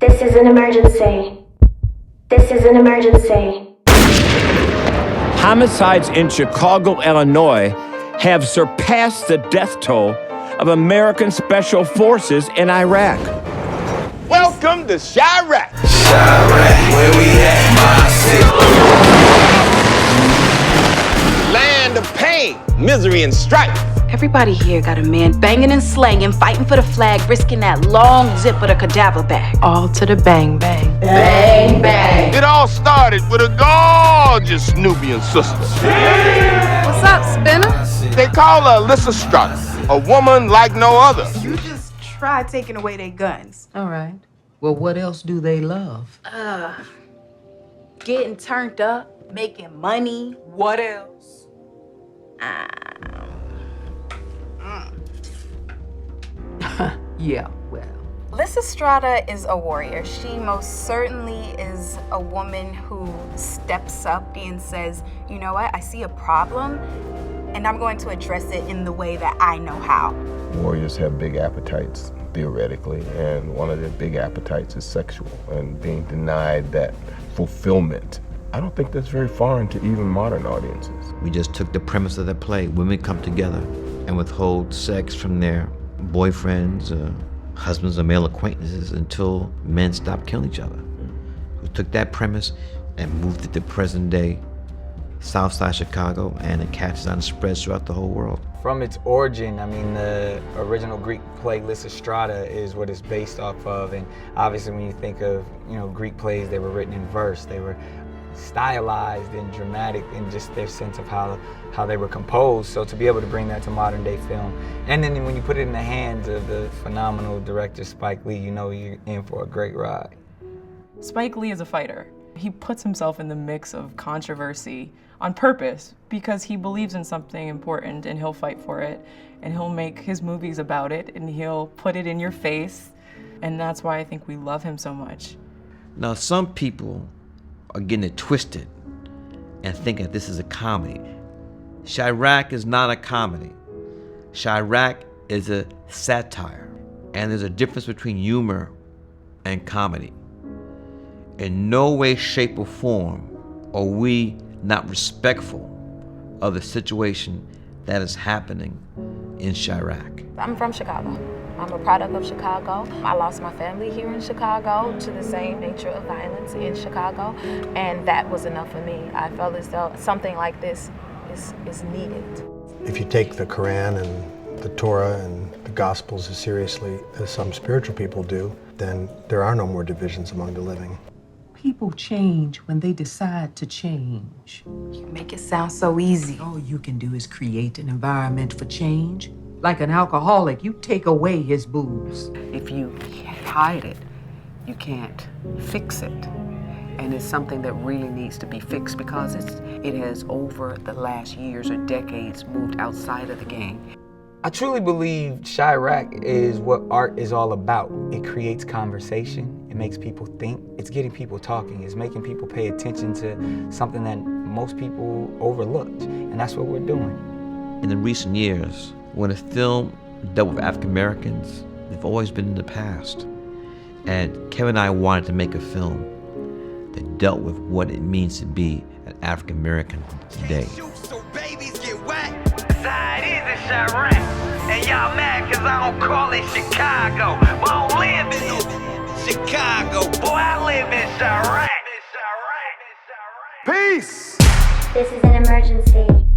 This is an emergency. This is an emergency. Homicides in Chicago, Illinois have surpassed the death toll of American Special Forces in Iraq. Welcome to Chi-Raq. Chi-Raq, where we at, my city? Land of pain, misery, and strife. Everybody here got a man banging and slanging, fighting for the flag, risking that long zip of the cadaver bag. All to the bang bang. Bang, bang. It all started with a gorgeous Nubian sister. What's up, Spinner? They call her Lysistrata, a woman like no other. You just try taking away their guns. All right. Well, what else do they love? Getting turned up, making money. What else? Yeah, well. Lysistrata is a warrior. She most certainly is a woman who steps up and says, you know what, I see a problem and I'm going to address it in the way that I know how. Warriors have big appetites, theoretically, and one of their big appetites is sexual, and being denied that fulfillment. I don't think that's very foreign to even modern audiences. We just took the premise of the play. Women come together and withhold sex from their boyfriends, husbands, or male acquaintances until men stop killing each other. We took that premise and moved it to present day Southside Chicago, and it catches on and spreads throughout the whole world. From its origin, I mean, the original Greek play Lysistrata is what it's based off of, and obviously when you think of, Greek plays, they were written in verse. They were stylized and dramatic in just their sense of how they were composed. So to be able to bring that to modern day film, and then when you put it in the hands of the phenomenal director Spike Lee, you know you're in for a great ride. Spike Lee is a fighter. He puts himself in the mix of controversy on purpose because he believes in something important and he'll fight for it, and he'll make his movies about it and he'll put it in your face, and that's why I think we love him so much. Now, some people are getting it twisted and thinking that this is a comedy. Chi-Raq is not a comedy. Chi-Raq is a satire, and there's a difference between humor and comedy. In no way, shape, or form are we not respectful of the situation that is happening in Chi-Raq. I'm from Chicago. I'm a product of Chicago. I lost my family here in Chicago to the same nature of violence in Chicago, and that was enough for me. I felt as though something like this is needed. If you take the Quran and the Torah and the Gospels as seriously as some spiritual people do, then there are no more divisions among the living. People change when they decide to change. You make it sound so easy. All you can do is create an environment for change. Like an alcoholic, you take away his booze. If you can't hide it, you can't fix it. And it's something that really needs to be fixed because it has over the last years or decades moved outside of the game. I truly believe Chi-Raq is what art is all about. It creates conversation, it makes people think, it's getting people talking, it's making people pay attention to something that most people overlooked, and that's what we're doing. In the recent years, when a film dealt with African Americans, they've always been in the past. And Kevin and I wanted to make a film that dealt with what it means to be an African American today. Chi-Raq, and y'all mad cause I don't call it Chicago. But I don't live in Chicago, boy, I live in Chi-Raq. Peace! This is an emergency.